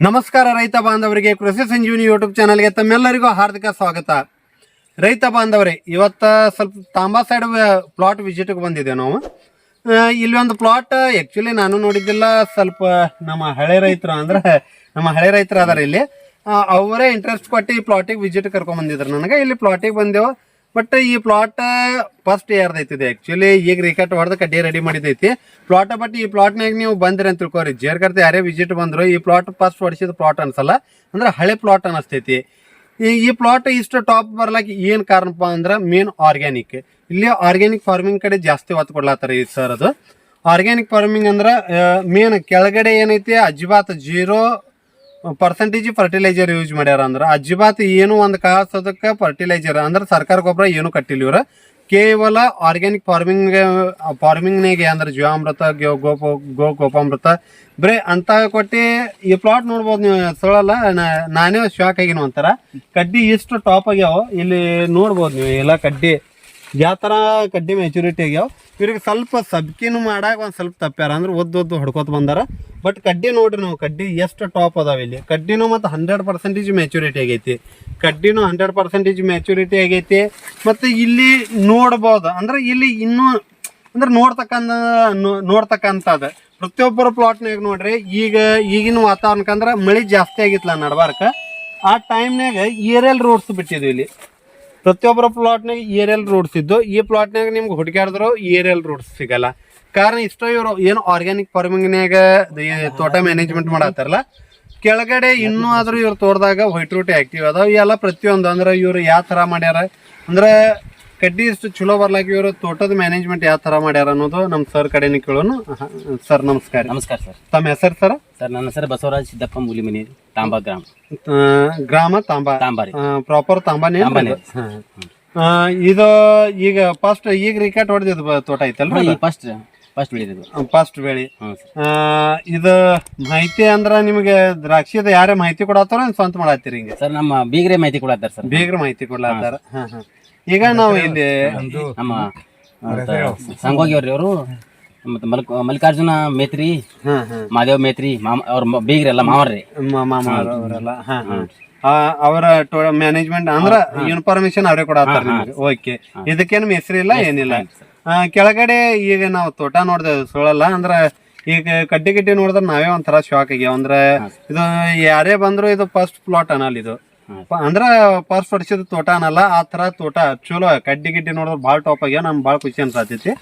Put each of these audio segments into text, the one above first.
ನಮಸ್ಕಾರ ರೈತ ಬಾಂಧವರಿಗೆ ಕೃಷಿ ಸಂಜೀವಿನಿ ಯೂಟ್ಯೂಬ್ ಚಾನಲ್ಗೆ ತಮ್ಮೆಲ್ಲರಿಗೂ ಹಾರ್ದಿಕ ಸ್ವಾಗತ. ರೈತ ಬಾಂಧವರೇ, ಇವತ್ತು ಸ್ವಲ್ಪ ತಾಂಬಾ ಸೈಡ್ ಪ್ಲಾಟ್ ವಿಸಿಟ್ಗೆ ಬಂದಿದ್ದೇವೆ ನಾವು. ಇಲ್ಲಿ ಒಂದು ಪ್ಲಾಟ್ ಆ್ಯಕ್ಚುಲಿ ನಾನು ನೋಡಿದ್ದಿಲ್ಲ. ಸ್ವಲ್ಪ ನಮ್ಮ ಹಳೆ ರೈತರು ಅದಾರ ಇಲ್ಲಿ, ಅವರೇ ಇಂಟ್ರೆಸ್ಟ್ ಕೊಟ್ಟು ಈ ಪ್ಲಾಟಿಗೆ ವಿಸಿಟ್ ಕರ್ಕೊಂಡ್ಬಂದಿದ್ರು ನನಗೆ. ಇಲ್ಲಿ ಪ್ಲಾಟಿಗೆ ಬಂದೆವು. ಬಟ್ ಈ ಪ್ಲಾಟ್ ಫಸ್ಟ್ ಇಯರ್ದೈತಿದೆ ಆ್ಯಕ್ಚುಲಿ. ಈಗ ರಿಕಟ್ ಹೊಡೆದು ಕಡ್ಡಿ ರೆಡಿ ಮಾಡಿದೈತಿ ಪ್ಲಾಟ್. ಬಟ್ ಈ ಪ್ಲಾಟ್ನಾಗ ನೀವು ಬಂದ್ರಿ ಅಂತ ತಿಳ್ಕೊರಿ, ಜೇರ್ಕರ್ತ ಯಾರೇ ವಿಸಿಟ್ ಬಂದ್ರು ಈ ಪ್ಲಾಟ್ ಫಸ್ಟ್ ಹೊಡಿಸಿದ ಪ್ಲಾಟ್ ಅನ್ಸಲ್ಲ, ಅಂದ್ರೆ ಹಳೆ ಪ್ಲಾಟ್ ಅನಿಸ್ತೈತಿ. ಈ ಪ್ಲಾಟ್ ಇಷ್ಟು ಟಾಪ್ ಬರ್ಲಾಕ ಏನು ಕಾರಣಪ್ಪ ಅಂದ್ರೆ ಮೇನ್ ಆರ್ಗ್ಯಾನಿಕ್. ಇಲ್ಲಿ ಆರ್ಗ್ಯಾನಿಕ್ ಫಾರ್ಮಿಂಗ್ ಕಡೆ ಜಾಸ್ತಿ ಒತ್ತು ಕೊಡ್ಲಾತಾರೆ ಈ ಸರ್. ಅದು ಆರ್ಗ್ಯಾನಿಕ್ ಫಾರ್ಮಿಂಗ್ ಅಂದ್ರೆ ಮೇನ್ ಕೆಳಗಡೆ ಏನೈತಿ ಅಜ್ಜಿಬಾತ್ 0% ಫರ್ಟಿಲೈಸರ್ ಯೂಸ್ ಮಾಡ್ಯಾರ. ಅಂದ್ರೆ ಅಜ್ಜಿಬಾತ್ ಏನು ಒಂದು ಕಾಸು ಅದಕ್ಕೆ ಫರ್ಟಿಲೈಸರ್ ಅಂದ್ರೆ ಸರ್ಕಾರ ಗೊಬ್ಬರ ಏನು ಕಟ್ಟಿಲ್ಲ ಇವ್ರ. ಕೇವಲ ಆರ್ಗ್ಯಾನಿಕ್ ಫಾರ್ಮಿಂಗ್ನಾಗೆ ಅಂದ್ರೆ ಜೀವಾಮೃತ, ಗೋಪಾಮೃತ ಬರೀ ಅಂತ ಕೊಟ್ಟು ಈ ಪ್ಲಾಟ್ ನೋಡ್ಬೋದು ನೀವು. ಸೊಳಲ್ಲ, ನಾನೇ ಶಾಕ್ ಆಗಿನ ಒಂಥರ. ಕಡ್ಡಿ ಇಷ್ಟು ಟಾಪ್ ಆಗ್ಯಾವ ಇಲ್ಲಿ ನೋಡ್ಬೋದು ನೀವು. ಎಲ್ಲ ಕಡ್ಡಿ ಯಾವ ಥರ ಕಡ್ಡಿ ಮೆಚುರಿಟಿ ಆಗ್ಯಾವ. ಇವ್ರಿಗೆ ಸ್ವಲ್ಪ ಸಬ್ಕಿನೂ ಮಾಡಾಕ ಒಂದು ಸ್ವಲ್ಪ ತಪ್ಪ್ಯಾರ, ಅಂದ್ರೆ ಒದ್ದು ಹೊಡ್ಕೋತ ಬಂದಾರ. ಬಟ್ ಕಡ್ಡಿ ನೋಡ್ರಿ ನೀವು, ಕಡ್ಡಿ ಎಷ್ಟು ಟಾಪ್ ಅದಾವ ಇಲ್ಲಿ. ಕಡ್ಡಿನೂ ಮತ್ತು 100% ಮೆಚುರಿಟಿ ಆಗೈತಿ. ಕಡ್ಡಿನೂ 100% ಮೆಚುರಿಟಿ ಆಗೈತಿ. ಮತ್ತು ಇಲ್ಲಿ ನೋಡ್ಬೋದು ಅಂದ್ರೆ ಇಲ್ಲಿ ಇನ್ನೂ ಅಂದ್ರೆ ನೋಡ್ತಕ್ಕಂಥದ್ದು ಪ್ರತಿಯೊಬ್ಬರ ಪ್ಲಾಟ್ನಾಗ ನೋಡ್ರಿ. ಈಗಿನ ವಾತಾವರಣಕ್ಕಂದ್ರೆ ಮಳೆ ಜಾಸ್ತಿ ಆಗಿತ್ತಲ್ಲ ನಡ್ಬಾರ್ಕ, ಆ ಟೈಮ್ನಾಗ ಏರಿಯಲ್ ರೋಡ್ಸ್ ಬಿಟ್ಟಿದ್ವಿ ಇಲ್ಲಿ. ಪ್ರತಿಯೊಬ್ಬರ ಪ್ಲಾಟ್ನಾಗ ಏರಿಯಲ್ ರೋಡ್ಸ್ ಇದ್ದು. ಈ ಪ್ಲಾಟ್ನಾಗ ನಿಮ್ಗೆ ಹುಡುಕಾಡಿದ್ರು ಏರಿಯಲ್ ರೋಡ್ಸ್ ಸಿಗಲ್ಲ. ಕಾರಣ ಇಷ್ಟ ಇವರು ಏನು ಆರ್ಗ್ಯಾನಿಕ್ ಫಾರ್ಮಿಂಗ್ನಾಗ ತೋಟ ಮ್ಯಾನೇಜ್ಮೆಂಟ್ ಮಾಡತ್ತಾರಲ್ಲ, ಕೆಳಗಡೆ ಇನ್ನೂ ಆದ್ರೂ ಇವ್ರು ತೋಟದಾಗ ವೈಟ್ ರೂಟ್ ಆಕ್ಟಿವ್ ಅದಾವ. ಇವೆಲ್ಲ ಪ್ರತಿಯೊಂದು ಅಂದ್ರೆ ಇವ್ರು ಯಾವ ಥರ ಮಾಡ್ಯಾರ ಅಂದ್ರೆ ಕಡ್ಡಿ ಇಷ್ಟು ಚಲೋ ಬರ್ಲಾಕ ಇವರು ತೋಟದ ಮ್ಯಾನೇಜ್ಮೆಂಟ್ ಯಾವ ಥರ ಮಾಡ್ಯಾರ ಅನ್ನೋದು ನಮ್ಮ ಸರ್ ಕಡೆನೇ ಕೇಳೋನು. ಸರ್ ನಮಸ್ಕಾರ. ನಮಸ್ಕಾರ ಸರ್. ತಮ್ಮ ಹೆಸರು ಸರ್? ಸರ್ ನನ್ನ ಹೆಸರು ಬಸವರಾಜ್ ಸಿದ್ದಪ್ಪ ಮೂಲಿಮನಿ, ತಾಂಬಾ ಗ್ರಾಮ ತಾಂಬಾರಿ, ಪ್ರಾಪರ್ ತಾಂಬಾನೇ. ಇದು ಈಗ ಈಗ ರಿಕಾರ್ಡ್ ಹೊಡೆದಿದ್ದು ತೋಟ ಐತಲ್ರಿ? ಫಸ್ಟ್ ಬೆಳಿ. ಇದು ಮಾಹಿತಿ ಅಂದ್ರ ನಿಮಗೆ ದ್ರಾಕ್ಷಿದ ಯಾರೇ ಮಾಹಿತಿ ಕೊಡತ್ತಾರ ಸ್ವಂತ ಮಾಡತ್ತೀರಿ? ಹಿಂಗೆ ಸರ್ ನಮ್ಮ ಬೀಗ್ರೆ ಮಾಹಿತಿ ಕೊಡತ್ತಾರ ಸರ್. ಬೀಗ್ರೆ ಮಾಹಿತಿ ಕೊಡ್ಲಾತ್ತಾರ. ಈಗ ನಾವು ಇಲ್ಲಿ ನಮ್ಮ ಸಂಗೋಗಿ ಅವರು ಮತ್ತೆ ಮಲ್ಲಿಕಾರ್ಜುನ ಮೇತ್ರಿ, ಮಾದೇವ್ ಮೇತ್ರಿ ಅವ್ರ ಬೀಗ್ರೆಲ್ಲ ಮಾವರ್ರಿ, ಅವರೆಲ್ಲ ಅವರ ಮ್ಯಾನೇಜ್ಮೆಂಟ್ ಅಂದ್ರ ಇನ್ಫಾರ್ಮೇಶನ್ ಅವರೇ ಕೊಡತ್ತಾರ ನಿಮ್ಗೆ. ಓಕೆ, ಇದಕ್ಕೇನು ಹೆಸರಿಲ್ಲ ಏನಿಲ್ಲ. ಕೆಳಗಡೆ ಈಗ ನಾವು ತೋಟ ನೋಡ್ದೆ ಸೋಳಲ್ಲ ಅಂದ್ರೆ ಈಗ ಕಡ್ಡಿ ನೋಡಿದ್ರೆ ನಾವೇ ಒಂಥರ ಶಾಕ್ ಆಗ್ಯಾವ. ಅಂದ್ರೆ ಇದು ಯಾರೇ ಬಂದ್ರು ಇದು ಫಸ್ಟ್ ಪ್ಲಾಟ್ ಅನ್ನಲ್ಲ, ಇದು ಅಂದ್ರ ಫಸ್ಟ್ ಹೊಡಿಸಿದ ತೋಟ ಅನ್ನಲ್ಲ. ಆ ತರ ತೋಟ ಚಲೋ ಕಡ್ಡಿ ನೋಡಿದ್ರೆ ಭಾಳ ಟಾಪ್ ಆಗ್ಯಾವ. ನಮ್ಗೆ ಭಾಳ ಖುಷಿ ಅನ್ಸತೈತಿ.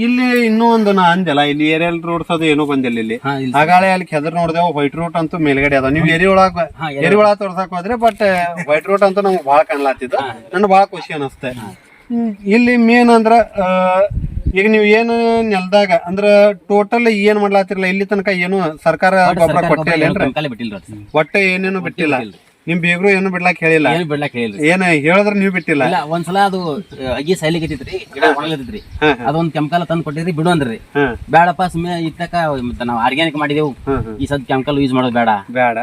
ಇಲ್ಲಿ ಇನ್ನೂ ಒಂದು ನಾ ಅಂದೆಲ್ಲ, ಇಲ್ಲಿ ಏರಿಯಲ್ ರೋಡ್ಸ್ ಅದು ಏನೂ ಬಂದಿಲ್ಲ ಇಲ್ಲಿ. ಹಾಗಾಳೆ ಅಲ್ಲಿ ಕೆದರ್ ನೋಡ್ದೇವು ವೈಟ್ ರೂಟ್ ಅಂತೂ ಮೇಲ್ಗಡೆ ಅದಾವ. ನೀವು ಎರಿ ಒಳಗ ತೋರ್ಸಕ್ ಹೋದ್ರೆ ಬಟ್ ವೈಟ್ ರೂಟ್ ಅಂತೂ ನಮ್ಗೆ ಭಾಳ ಕಾಣ್ಲಾತಿದ್ದು. ನನ್ಗೆ ಭಾಳ ಖುಷಿ ಅನಿಸ್ತೆ. ಇಲ್ಲಿ ಮೇನ್ ಅಂದ್ರ ಈಗ ನೀವು ಏನು ನೆಲದಾಗ ಅಂದ್ರ ಟೋಟಲ್ ಏನ್ ಮಾಡ್ಲಾತಿರಲ್ಲ, ಇಲ್ಲಿ ತನಕ ಏನು ಸರ್ಕಾರ ಗೊಬ್ಬರ ಕೊಟ್ಟಿಲ್ಲ, ಒಟ್ಟೆ ಏನೇನು ಬಿಟ್ಟಿಲ್ಲ. ನಿಮ್ ಬೇಗ್ರು ಏನು ಬಿಡ್ಲಾಕ್ ಹೇಳಿಲ್ಲ, ಏನ್ ಹೇಳಿದ್ರ ನೀವು ಬಿಟ್ಟಿಲ್ಲ. ಒಂದ್ಸಲ ಅದು ಅಗಿ ಸೈಲಿಗತ್ತಿದ್ರಿ, ಗಿಡ ಒಣಗತ್ತಿದ್ರಿ, ಅದೊಂದ್ ಕೆಮಿಕಲ್ ತಂದ್ ಕೊಟ್ಟಿದ್ರಿ, ಬಿಡು ಅಂದ್ರಿ. ಬೇಡಪ್ಪ ಸುಮ್ಮನೆ ಇತ್ತಕ ನಾವ್ ಆರ್ಗ್ಯಾನಿಕ್ ಮಾಡಿದೆವು, ಈ ಸದ್ ಕೆಮಿಕಲ್ ಯೂಸ್ ಮಾಡೋದು ಬೇಡ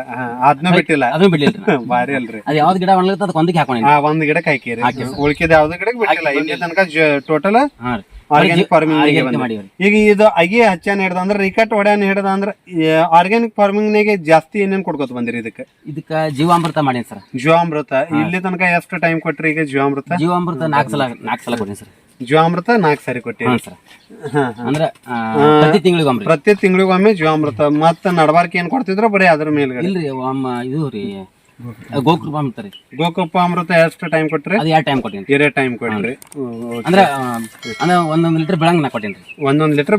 ಅದನ್ನ ಬಿಟ್ಟಿಲ್ಲ. ಅದನ್ನ ಬಿಡ್ಲಿಲ್ಲ. ಬಾರಿ ಅಲ್ರಿ. ಅದ್ ಯಾವ್ದು ಗಿಡ ಒಣಗತ್ತ ಅದಕ್ಕೆ ಒಂದಕ್ಕೆ ಹಾಕೊಂಡಿ, ಒಂದ್ ಗಿಡಕ್ಕೆ ಹಾಕಿರಿ, ಉಳ್ಕಿದ ಯಾವ್ದು ಗಿಡಕ್ಕೆ ಬಿಟ್ಟಿಲ್ಲ. ಇಲ್ಲಿ ತನಕ ಟೋಟಲ್ ಆರ್ಗ್ಯಾನಿಕ್ ಫಾರ್ಮಿಂಗ್. ಈಗ ಇದು ಅಗಿ ಹಚ್ಚಾನ ಹಿಡ್ದ ಅಂದ್ರೆ ರಿಕಟ್ ಹೊಡ್ಯಾನ ಹಿಡ್ದ ಅಂದ್ರೆ ಆರ್ಗ್ಯಾನಿಕ್ ಫಾರ್ಮಿಂಗ್ ನಾಗೆ ಜಾಸ್ತಿ ಏನೇನ್ ಕೊಡ್ಕೋತ ಬಂದಿರಿ? ಇದಕ್ಕ ಜೀವಾಮೃತ ಮಾಡೀನಿ ಸರ್. ಜೀವಾಮೃತ ಇಲ್ಲಿ ತನಕ ಎಷ್ಟು ಟೈಮ್ ಕೊಟ್ರಿ? ಈಗ ಜೀವಾಮೃತ 4 ಸಲ ಕೊಟ್ಟಿನಿ ಸರ್. ಜೀವಾಮೃತ 4 ಸಾರಿ ಕೊಟ್ಟಿರಿ ಸರ್. ಅಂದ್ರೆ ಪ್ರತಿ ತಿಂಗಳಿಗೊಮ್ಮೆ ಜೀವಾಮೃತ. ಮತ್ತ ನಡಬಾರ್ಕ ಏನ್ ಕೊಡ್ತಿದ್ರ ಬರೀ ಅದ್ರ ಮೇಲ್ಗಡೆ? ಇಲ್ರಿ, ಇದು ರೀ ಗೋಕೃಪಾಮೃತ ರೀ. ಗೋಕೃಪಾಮೃತ ಎಷ್ಟು ಟೈಮ್ ಕೊಟ್ರಿ? ಅದು 2 ಟೈಮ್ ಕೊಟ್ಟಿನಿ. 2 ಟೈಮ್ ಕೊಟ್ರಿ. ಅಂದ್ರೆ 1 ಲೀಟರ್ ಬೆಳಂಗ್ ನಾ ಕೊಟ್ಟಿನಿ. 1 ಲೀಟರ್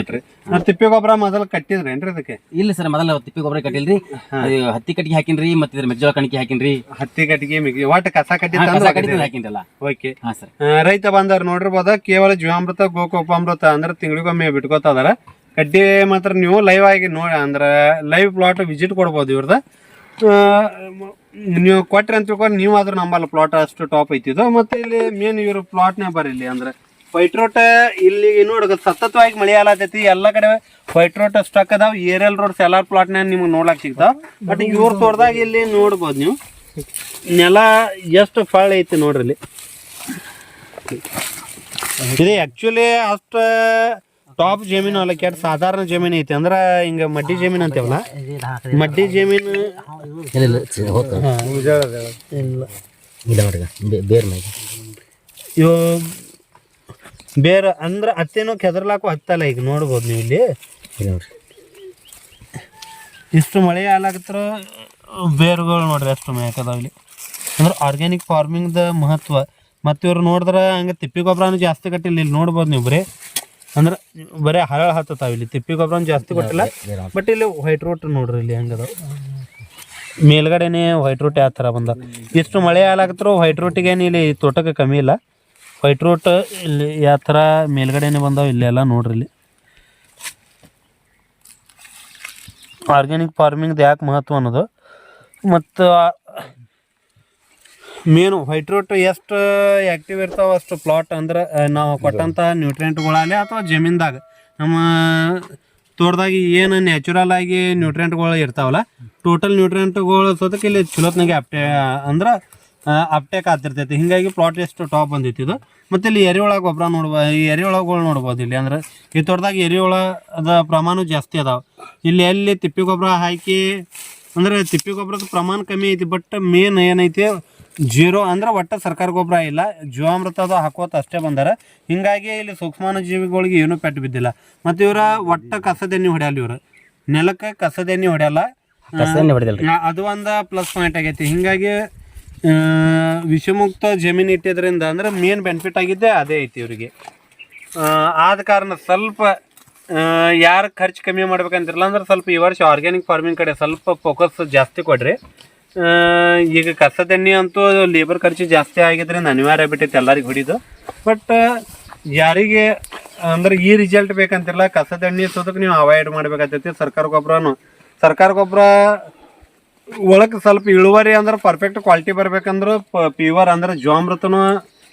ಕೊಟ್ರಿ. ತಿಪ್ಪಿ ಗೊಬ್ಬರ ಮೊದಲು ಕಟ್ಟಿದ್ರೇನ್ರಿ ಇದಕ್ಕೆ? ಇಲ್ಲ ಸರ್, ಮೊದಲ ತಿಪ್ಪಿ ಗೊಬ್ಬರ ಕಟ್ಟಿಲ್ರಿ. ಹತ್ತಿ ಕಟ್ಟಿಗೆ ಹಾಕಿನ್ರಿ, ಮತ್ತೆ ಮೆಜ್ಜೋಳ ಕಣಿಕೆ ಹಾಕಿನ್ರಿ. ಹತ್ತಿ ಕಟ್ಟಿಗೆ ಒಟ್ಟು ಕಸ ಕಟ್ಟಿ ಹಾಕಿನ್ರಲ್ಲ. ಓಕೆ. ರೈತ ಬಂದವ್ರು ನೋಡಿರ್ಬೋದ, ಕೇವಲ ಜೀವಾಮೃತ ಗೋಕೃಪಾಮೃತ ಅಂದ್ರೆ ತಿಂಗಳಿಗೊಮ್ಮೆ ಬಿಟ್ಕೋತದಾರ. ಕಡ್ಡಿ ಮಾತ್ರ ನೀವು ಲೈವ್ ಆಗಿ ನೋಡಿ ಅಂದ್ರೆ ಲೈವ್ ಪ್ಲಾಟ್ ವಿಸಿಟ್ ಕೊಡ್ಬೋದು ಇವ್ರದ. ನೀವು ಕೊಟ್ರಿ ಅಂತ ತಿಳ್ಕೊಂಡು ನೀವು ಆದ್ರೂ ನಂಬಲ್ಲ, ಪ್ಲಾಟ್ ಅಷ್ಟು ಟಾಪ್ ಐತಿದ್ದು. ಮತ್ತೆ ಇಲ್ಲಿ ಮೇನ್ ಇವ್ರ ಪ್ಲಾಟ್ನೇ ಬರೀಲಿ ಅಂದ್ರೆ ವೈಟ್ ರೋಟ್. ಇಲ್ಲಿ ನೋಡ ಸತತವಾಗಿ ಮಳೆ ಆಲತೈತಿ, ಎಲ್ಲ ಕಡೆ ವೈಟ್ ರೋಟ್ ಸ್ಟಕ್ ಅದಾವ. ಏರಿಯಲ್ ರೋಡ್ಸ್ ಎಲ್ಲಾ ಪ್ಲಾಟ್ನ ನಿಮ್ಗೆ ನೋಡ್ಲಾಕ್ ಸಿಗ್ತಾವ. ಬಟ್ ಇವ್ರ ತೋಟದಾಗ ಇಲ್ಲಿ ನೋಡ್ಬೋದು ನೀವು ನೆಲ ಎಷ್ಟು ಫಾಳ ಐತಿ ನೋಡ್ರಿ. ಇಲ್ಲಿ ಇದು ಆಕ್ಚುಲಿ ಅಷ್ಟ ಟಾಪ್ ಜಮೀನು ಅಲ್ಲ ಕೆಟ್ಟ ಸಾಧಾರಣ ಜಮೀನು ಐತಿ ಅಂದ್ರ ಹಿಂಗ ಮಡ್ಡಿ ಜಮೀನು ಅಂತೇವಲ್ಲ ಮಡ್ಡಿ ಜಮೀನು ಇವು ಬೇರೆ ಅಂದ್ರ ಅತ್ತೇನೋ ಕೆದರ್ಲಾಕು ಹತ್ತಲ್ಲ ಈಗ ನೋಡ್ಬೋದು ನೀವು ಇಲ್ಲಿ ಇಷ್ಟು ಮಳೆ ಆಲಾಕತ್ರ ಬೇರುಗಳು ನೋಡ್ರಿ ಅಷ್ಟು ಮೇಕದಾವ ಇಲ್ಲಿ ಅಂದ್ರೆ ಆರ್ಗ್ಯಾನಿಕ್ ಫಾರ್ಮಿಂಗ್ದ ಮಹತ್ವ ಮತ್ತು ಇವ್ರು ನೋಡಿದ್ರೆ ಹಂಗೆ ತಿಪ್ಪಿ ಗೊಬ್ಬರನೂ ಜಾಸ್ತಿ ಕಟ್ಟಿಲ್ಲ ಇಲ್ಲಿ ನೋಡ್ಬೋದು ನೀವು ಅಂದ್ರೆ ಬರೀ ಹರಳು ಹತ್ತತಾವ ಇಲ್ಲಿ ತಿಪ್ಪಿ ಗೊಬ್ಬರನೂ ಜಾಸ್ತಿ ಕೊಟ್ಟಿಲ್ಲ ಬಟ್ ಇಲ್ಲಿ ವೈಟ್ ರೂಟ್ ನೋಡ್ರಿ ಇಲ್ಲಿ ಹೆಂಗದ ಮೇಲ್ಗಡೆನೆ ವೈಟ್ ರೂಟ್ ಯಾವ ಥರ ಬಂದ ಇಷ್ಟು ಮಳೆ ಆಲಾಕತ್ರು ವೈಟ್ ರೂಟಿಗೇನು ಇಲ್ಲಿ ತೋಟಕ್ಕೆ ಕಮ್ಮಿ ಇಲ್ಲ ವೈಟ್ ರೂಟ್ ಇಲ್ಲಿ ಯಾವ ಥರ ಮೇಲ್ಗಡೆನೆ ಬಂದಾವ ಇಲ್ಲೆಲ್ಲ ನೋಡ್ರಿ ಇಲ್ಲಿ ಆರ್ಗ್ಯಾನಿಕ್ ಫಾರ್ಮಿಂಗ್ದು ಯಾಕೆ ಮಹತ್ವ ಅನ್ನೋದು ಮತ್ತು ಮೇನು ವೈಟ್ ರೂಟ್ ಎಷ್ಟು ಆ್ಯಕ್ಟಿವ್ ಇರ್ತಾವೆ ಅಷ್ಟು ಪ್ಲಾಟ್ ಅಂದ್ರೆ ನಾವು ಕೊಟ್ಟಂಥ ನ್ಯೂಟ್ರಿಯೆಂಟ್ಗಳಲ್ಲಿ ಅಥವಾ ಜಮೀನ್ದಾಗ ನಮ್ಮ ತೋಟದಾಗ ಏನು ನ್ಯಾಚುರಲ್ ಆಗಿ ನ್ಯೂಟ್ರಿಯೆಂಟ್ಗಳು ಇರ್ತಾವಲ್ಲ ಟೋಟಲ್ ನ್ಯೂಟ್ರಿಯೆಂಟ್ಗಳು ಸೋತಕ್ಕೆ ಇಲ್ಲಿ ಚಲೋತ್ನಾಗೆ ಅಪ್ಟೇಕ್ ಆಗ್ತಿರ್ತೈತಿ ಹೀಗಾಗಿ ಪ್ಲಾಟ್ ಎಷ್ಟು ಟಾಪ್ ಬಂದೈತಿ ಇದು ಮತ್ತು ಇಲ್ಲಿ ಎರೆಹುಳ ಗೊಬ್ಬರ ನೋಡ್ಬೋದು ಈ ಎರೆಹುಳಗಳು ನೋಡ್ಬೋದು ಇಲ್ಲಿ ಅಂದ್ರೆ ಈ ತೋಟದಾಗ ಎರೆಹುಳದ ಪ್ರಮಾಣ ಜಾಸ್ತಿ ಅದಾವೆ ಇಲ್ಲಿ ಎಲ್ಲಿ ತಿಪ್ಪಿ ಗೊಬ್ಬರ ಹಾಕಿ ಅಂದ್ರೆ ತಿಪ್ಪಿ ಗೊಬ್ಬರದ ಪ್ರಮಾಣ ಕಮ್ಮಿ ಐತಿ ಬಟ್ ಮೇನ್ ಏನೈತಿ ಜೀರೋ ಅಂದ್ರೆ ಒಟ್ಟು ಸರ್ಕಾರ ಗೊಬ್ಬರ ಇಲ್ಲ ಜೀವಾಮೃತ ಅದು ಹಾಕೋತ ಅಷ್ಟೇ ಬಂದಾರ ಹಿಂಗಾಗಿ ಇಲ್ಲಿ ಸೂಕ್ಷ್ಮಾಣು ಜೀವಿಗಳಿಗೆ ಏನೂ ಪೆಟ್ಟು ಬಿದ್ದಿಲ್ಲ ಮತ್ತು ಇವರ ಒಟ್ಟು ಕಸದೆಣ್ಣೆ ಹೊಡೆಯಲ್ಲ ಇವ್ರು ನೆಲಕ್ಕೆ ಕಸದೆಣ್ಣೆ ಹೊಡೆಯಲ್ಲ ಅದು ಒಂದು ಪ್ಲಸ್ ಪಾಯಿಂಟ್ ಆಗೈತಿ ಹಿಂಗಾಗಿ ವಿಷಮುಕ್ತ ಜಮೀನು ಇಟ್ಟಿದ್ರಿಂದ ಅಂದ್ರೆ ಮೇನ್ ಬೆನಿಫಿಟ್ ಆಗಿದ್ದೆ ಅದೇ ಐತಿ ಇವರಿಗೆ ಆದ ಕಾರಣ ಸ್ವಲ್ಪ ಯಾರು ಖರ್ಚು ಕಮ್ಮಿ ಮಾಡ್ಬೇಕಂತಿರಲ್ಲ ಅಂದ್ರೆ ಸ್ವಲ್ಪ ಈ ವರ್ಷ ಆರ್ಗ್ಯಾನಿಕ್ ಫಾರ್ಮಿಂಗ್ ಕಡೆ ಸ್ವಲ್ಪ ಫೋಕಸ್ ಜಾಸ್ತಿ ಕೊಡ್ರಿ ಈಗ ಕಸದೆಣ್ಣೆ ಅಂತೂ ಲೇಬರ್ ಖರ್ಚು ಜಾಸ್ತಿ ಆಗಿದ್ರಿಂದ ಅನಿವಾರ್ಯ ಬಿಟ್ಟೈತೆ ಎಲ್ಲರಿಗೆ ಹೊಡಿದು ಬಟ್ ಯಾರಿಗೆ ಅಂದ್ರೆ ಈ ರಿಸಲ್ಟ್ ಬೇಕಂತಿರಲ್ಲ ಕಸದೆಣ್ಣೆ ಸೋದಕ್ಕೆ ನೀವು ಅವಾಯ್ಡ್ ಮಾಡ್ಬೇಕಾಗ್ತೈತಿ ಸರ್ಕಾರ ಗೊಬ್ಬರ ಒಳಗೆ ಸ್ವಲ್ಪ ಇಳುವರಿ ಅಂದ್ರೆ ಪರ್ಫೆಕ್ಟ್ ಕ್ವಾಲಿಟಿ ಬರ್ಬೇಕಂದ್ರೆ ಪ್ಯೂರ್ ಅಂದ್ರೆ ಜೀವಾಮೃತನೂ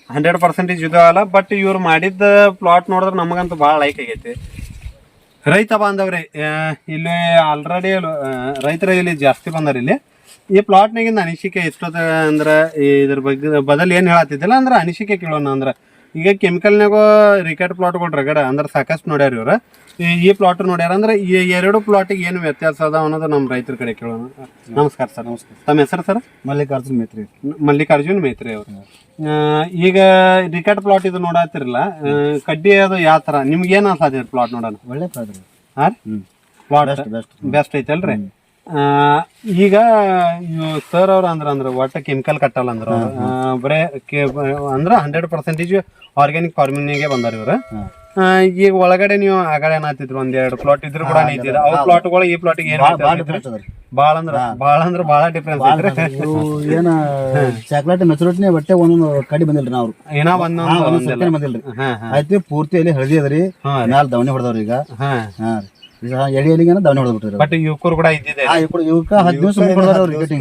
100% ಇದಾವಲ್ಲ ಬಟ್ ಇವ್ರು ಮಾಡಿದ್ದ ಪ್ಲಾಟ್ ನೋಡಿದ್ರೆ ನಮಗಂತೂ ಭಾಳ ಲೈಕ್ ಆಗೈತಿ ರೈತ ಬಾಂಧವ್ರಿ ಇಲ್ಲಿ ಆಲ್ರೆಡಿ ರೈತರು ಇಲ್ಲಿ ಜಾಸ್ತಿ ಬಂದಾರ ಇಲ್ಲಿ ಈ ಪ್ಲಾಟ್ನಾಗಿಂದ ಅನಿಸಿಕೆ ಎಷ್ಟೊತ್ತ ಅಂದ್ರೆ ಇದ್ರ ಬಗ್ಗೆ ಬದಲು ಏನು ಹೇಳತ್ತಿದ್ದಿಲ್ಲ ಅಂದ್ರೆ ಅನಿಸಿಕೆ ಕೇಳೋಣ ಅಂದ್ರೆ ಈಗ ಕೆಮಿಕಲ್ನಾಗ ರಿಕೆಟ್ ಪ್ಲಾಟ್ಗಳು ರಗಡ ಅಂದ್ರೆ ಸಾಕಷ್ಟು ನೋಡ್ಯಾರ ಇವ್ರು ಈ ಪ್ಲಾಟ್ ನೋಡ್ಯಾರ ಅಂದ್ರೆ ಈ ಎರಡು ಪ್ಲಾಟಿಗೆ ಏನು ವ್ಯತ್ಯಾಸ ಅದ ಅನ್ನೋದು ನಮ್ಮ ರೈತರ ಕಡೆ ಕೇಳೋಣ ನಮಸ್ಕಾರ ಸರ್ ನಮಸ್ಕಾರ ತಮ್ಮ ಹೆಸರು ಸರ್ ಮಲ್ಲಿಕಾರ್ಜುನ್ ಮೇತ್ರಿ ಅವರು ಈಗ ರಿಕೆಟ್ ಪ್ಲಾಟ್ ಇದು ನೋಡತ್ತಿರಲ್ಲ ಕಡ್ಡಿ ಅದು ಯಾವ ಥರ ನಿಮ್ಗೆ ಏನು ಅನ್ಸತ್ತೆ ಪ್ಲಾಟ್ ನೋಡೋಣ ಒಳ್ಳೆ ಪ್ಲಾಟ್ ಹಾಂ ಪ್ಲಾಟ್ ಬೆಸ್ಟ್ ಐತಲ್ರಿ ಈಗ ಸರ್ ಅವ್ರ ಅಂದ್ರೆ ಒಟ್ಟ ಕೆಮಿಕಲ್ ಕಟ್ಟಲ್ಲ ಅಂದ್ರೆ ಬರೇ ಅಂದ್ರೆ 100% ಆರ್ಗ್ಯಾನಿಕ್ ಫಾರ್ಮಿಂಗ್ಗೆ ಬಂದಾರ ಇವ್ರು ಈಗ ಒಳಗಡೆ ನೀವು ಆಗಡೆ ಏನಾತಿದ್ರು ಒಂದೆರಡು ಪ್ಲಾಟ್ ಇದ್ರು ಕೂಡ ಐತಿದ್ರು ಅವ್ ಪ್ಲಾಟ್ಗಳು ಈ ಪ್ಲಾಟಿಗೆ ಏನು ಭಾಳ ಡಿಫ್ರೆನ್ಸ್ ಏನ ಚಾಕ್ಲೇಟ್ ಮೆಚುರಿಟಿನೇ ಬಟ್ಟೆ ಒಂದೊಂದು ಕಡಿ ಬಂದಿಲ್ರಿ ನಾವು ಏನೋ ಒಂದೊಂದು ಬಂದಿಲ್ರಿ ಆಯ್ತು ಪೂರ್ತಿ ಅಲ್ಲಿ ಹಳದಿ ಅದ್ರಿ ಮ್ಯಾಲ ದವಣಿ ಹೊಡೆದವ್ರಿ ಈಗ ಹಾ ಎಡಿಯಲ್ಲಿಗೆ ದವಣಿ ಹೊಡೆದ್ಬಿಟ್ರಿ ಬಟ್ ಯುವಕರು ಕೂಡ ಇದ್ದಿದೆ ಇವಕ್ಕ 10 ದಿವಸ ಮುಕ್ಕಟ್ಟಿ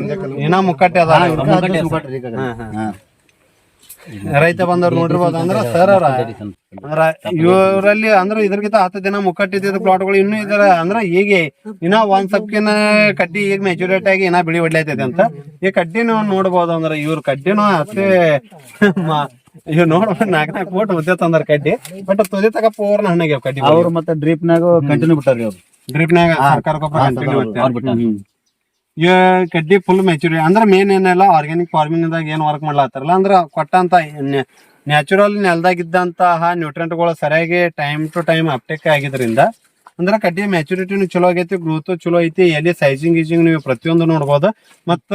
ಏನೋ ಮುಕ್ಕಟ್ಟೆ ಅದ ರೈತ ಬಂದವ್ರು ನೋಡಿರ್ಬೋದು ಅಂದ್ರೆ ಸರ್ ಅವ್ರ ಅಂದ್ರ ಇವರಲ್ಲಿ ಅಂದ್ರೆ ಇದ್ರಗಿಂತ 10 ದಿನ ಮುಕ್ಕಟ್ಟಿದ್ದ ಪ್ಲಾಟ್ಗಳು ಇನ್ನೂ ಇದಾರೆ ಅಂದ್ರೆ ಹೀಗೆ ಇನ್ನ ಒಂದ್ ಸಬ್ಕಿನ ಕಡ್ಡಿ ಈಗ ಮೆಚುರೇಟ್ ಆಗಿ ಇನ್ನ ಬಿಳಿ ಹೊಡ್ಲೈತೈತೆ ಅಂತ ಈ ಕಡ್ಡಿ ನೀವು ನೋಡ್ಬೋದು ಅಂದ್ರೆ ಇವ್ರ ಕಡ್ಡಿನೂ ಅಷ್ಟೇ ಇವ್ ನೋಡ್ಬೋದು 4 ಫೋಟ್ ಉದ್ದ ತಂದಾರ ಕಡ್ಡಿ ಬಟ್ ತುದಿ ತಗ ಪೂರ್ಣ ಹಣ್ಣಾಗ್ಯಾವ ಕಡ್ಡಿ ಅವ್ರು ಮತ್ತೆ ಡ್ರಿಪ್ನಾಗ ಕಂಟಿನ್ಯೂ ಬಿಟ್ಟಾರ್ರಿ ಅವ್ರು ಡ್ರಿಪ್ನಾಗ ಸರ್ಕಾರ ಗೊಬ್ಬರ ಕಂಟಿನ್ಯೂ ಈ ಕಡ್ಡಿ ಫುಲ್ ಮೆಚುರಿ ಅಂದ್ರೆ ಮೇನ್ ಏನೆಲ್ಲ ಆರ್ಗ್ಯಾನಿಕ್ ಫಾರ್ಮಿಂಗ್ದಾಗ ಏನು ವರ್ಕ್ ಮಾಡ್ಲಾತಾರಲ್ಲ ಅಂದ್ರೆ ಕೊಟ್ಟಂತ ನ್ಯಾಚುರಲ್ ನೆಲದಾಗಿದ್ದಂತಹ ನ್ಯೂಟ್ರಿಯೆಂಟ್ಗಳು ಸರಿಯಾಗಿ ಟೈಮ್ ಟು ಟೈಮ್ ಅಪ್ಟೇಕ್ ಆಗಿದ್ರಿಂದ ಅಂದ್ರೆ ಕಡ್ಡಿ ಮ್ಯಾಚುರಿಟಿನೂ ಚಲೋ ಆಗೈತಿ ಗ್ರೋತ್ ಚಲೋ ಐತಿ ಎಲ್ಲಿ ಸೈಜಿಂಗ್ ಗೀಜಿಂಗ್ ನೀವು ಪ್ರತಿಯೊಂದು ನೋಡ್ಬೋದು ಮತ್ತ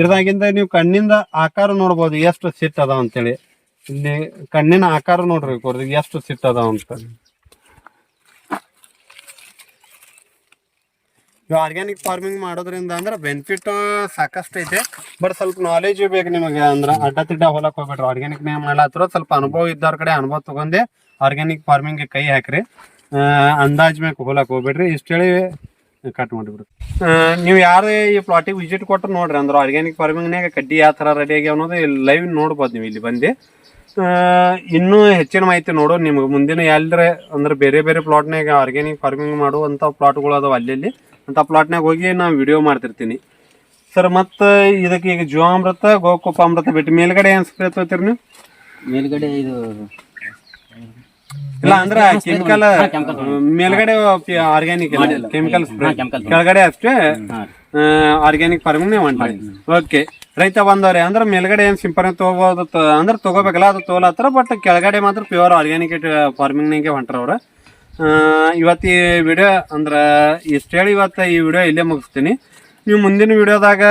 ಇರ್ದಾಗಿಂದ ನೀವು ಕಣ್ಣಿಂದ ಆಕಾರ ನೋಡ್ಬೋದು ಎಷ್ಟು ಸಿಟ್ ಅದಾವ ಅಂತೇಳಿ ಇಲ್ಲಿ ಕಣ್ಣಿನ ಆಕಾರ ನೋಡ್ರಿ ಎಷ್ಟು ಸಿಟ್ ಅದಾವ ಅಂತ ಆರ್ಗ್ಯಾನಿಕ್ ಫಾರ್ಮಿಂಗ್ ಮಾಡೋದ್ರಿಂದ ಅಂದ್ರೆ ಬೆನಿಫಿಟ್ ಸಾಕಷ್ಟು ಐತೆ ಬಟ್ ಸ್ವಲ್ಪ ನಾಲೆಜ್ ಬೇಕು ನಿಮಗೆ ಅಂದ್ರೆ ಅಡ್ಡ ಹೊಲಕ್ ಹೋಗ್ಬೇಡ್ರಿ ಆರ್ಗ್ಯಾನಿಕ್ ಮಾಡ್ಲಾತ್ರ ಸ್ವಲ್ಪ ಅನುಭವ ಇದ್ದವ್ರ ಕಡೆ ಅನುಭವ ತಗೊಂಡೆ ಆರ್ಗ್ಯಾನಿಕ್ ಫಾರ್ಮಿಂಗ್ ಕೈ ಹಾಕ್ರಿ ಅಂದಾಜ್ ಮ್ಯಾಗ ಹೋಲಕ್ ಹೋಗ್ಬೇಡ್ರಿ ಇಷ್ಟ ಹೇಳಿ ಕಟ್ ಮಾಡಿಬಿಡ್ರಿ ನೀವು ಯಾರು ಈ ಪ್ಲಾಟಿಗೆ ವಿಸಿಟ್ ಕೊಟ್ಟರು ನೋಡ್ರಿ ಅಂದ್ರೆ ಆರ್ಗ್ಯಾನಿಕ್ ಫಾರ್ಮಿಂಗ್ನಾಗ ಕಡ್ಡಿ ಯಾವ ಥರ ರೆಡಿ ಆಗಿ ಅನ್ನೋದು ಲೈವ್ ನೋಡ್ಬೋದು ನೀವು ಇಲ್ಲಿ ಬಂದು ಇನ್ನೂ ಹೆಚ್ಚಿನ ಮಾಹಿತಿ ನೋಡೋ ನಿಮ್ಗೆ ಮುಂದಿನ ಎಲ್ಲರ ಅಂದ್ರೆ ಬೇರೆ ಬೇರೆ ಪ್ಲಾಟ್ನಾಗ ಆರ್ಗ್ಯಾನಿಕ್ ಫಾರ್ಮಿಂಗ್ ಮಾಡುವಂಥ ಪ್ಲಾಟ್ಗಳು ಅದಾವ ಅಲ್ಲಿ ಅಂತ ಪ್ಲಾಟ್ನಾಗ ಹೋಗಿ ನಾನು ವಿಡಿಯೋ ಮಾಡ್ತಿರ್ತೀನಿ ಸರ್ ಮತ್ತು ಇದಕ್ಕೆ ಈಗ ಜೀವಾಮೃತ ಗೋಕೃಪಾಮೃತ ಬಿಟ್ಟು ಮೇಲ್ಗಡೆ ಏನು ಸ್ಪ್ರೇ ತಗೋತೀರಿ ನೀವು ಮೇಲ್ಗಡೆ ಇದು ಇಲ್ಲ ಅಂದ್ರ ಕೆಮಿಕಲ್ ಮೇಲ್ಗಡೆ ಆರ್ಗ್ಯಾನಿಕ್ ಕೆಮಿಕಲ್ ಸ್ಪ್ರೇ ಕೆಳಗಡೆ ಅಷ್ಟೇ ಆರ್ಗ್ಯಾನಿಕ್ ಫಾರ್ಮಿಂಗ್ ಹೊಂಟ್ರಿ. ಓಕೆ, ರೈತ ಬಂದವ್ರೆ ಅಂದ್ರೆ ಮೇಲ್ಗಡೆ ಏನ್ ಸಿಂಪರಣೆ ತಗೋಬಹುದು ಅಂದ್ರೆ ತಗೋಬೇಕಲ್ಲ, ಅದು ತೋಲತ್ತಾರ. ಬಟ್ ಕೆಳಗಡೆ ಮಾತ್ರ ಪ್ಯೂರ್ ಆರ್ಗ್ಯಾನಿಕ್ ಫಾರ್ಮಿಂಗ್ ಹೊಂಟ್ರ ಅವ್ರ. ಇವತ್ತು ಈ ವಿಡಿಯೋ ಅಂದ್ರೆ ಇಷ್ಟು ಹೇಳಿ ಇವತ್ತು ಈ ವಿಡಿಯೋ ಇಲ್ಲೇ ಮುಗಿಸ್ತೀನಿ. ನೀವು ಮುಂದಿನ ವಿಡಿಯೋದಾಗ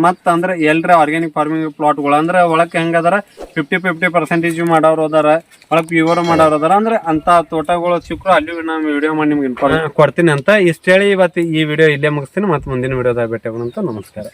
ಮತ್ತು ಅಂದ್ರೆ ಎಲ್ಲರ ಆರ್ಗ್ಯಾನಿಕ್ ಫಾರ್ಮಿಂಗ್ ಪ್ಲಾಟ್ಗಳು ಅಂದ್ರೆ ಒಳಕ್ಕೆ ಹೆಂಗದಾರ 50% ಮಾಡೋರು ಅದಾರ, ಒಳಗೆ ಪ್ಯೂರ್ ಮಾಡೋರು ಅದಾರ. ಅಂದ್ರೆ ಅಂಥ ತೋಟಗಳು ಸಿಕ್ಕರು ಅಲ್ಲಿ ನಾನು ವಿಡಿಯೋ ಮಾಡಿ ನಿಮ್ಗೆ ಇನ್ಫಾರ್ಮ್ ಕೊಡ್ತೀನಿ ಅಂತ ಇಷ್ಟು ಹೇಳಿ ಇವತ್ತು ಈ ವಿಡಿಯೋ ಇಲ್ಲೇ ಮುಗಿಸ್ತೀನಿ. ಮತ್ತು ಮುಂದಿನ ವಿಡಿಯೋದಾಗ ಭೇಟಿ ಆಗೋಣ. ನಮಸ್ಕಾರ.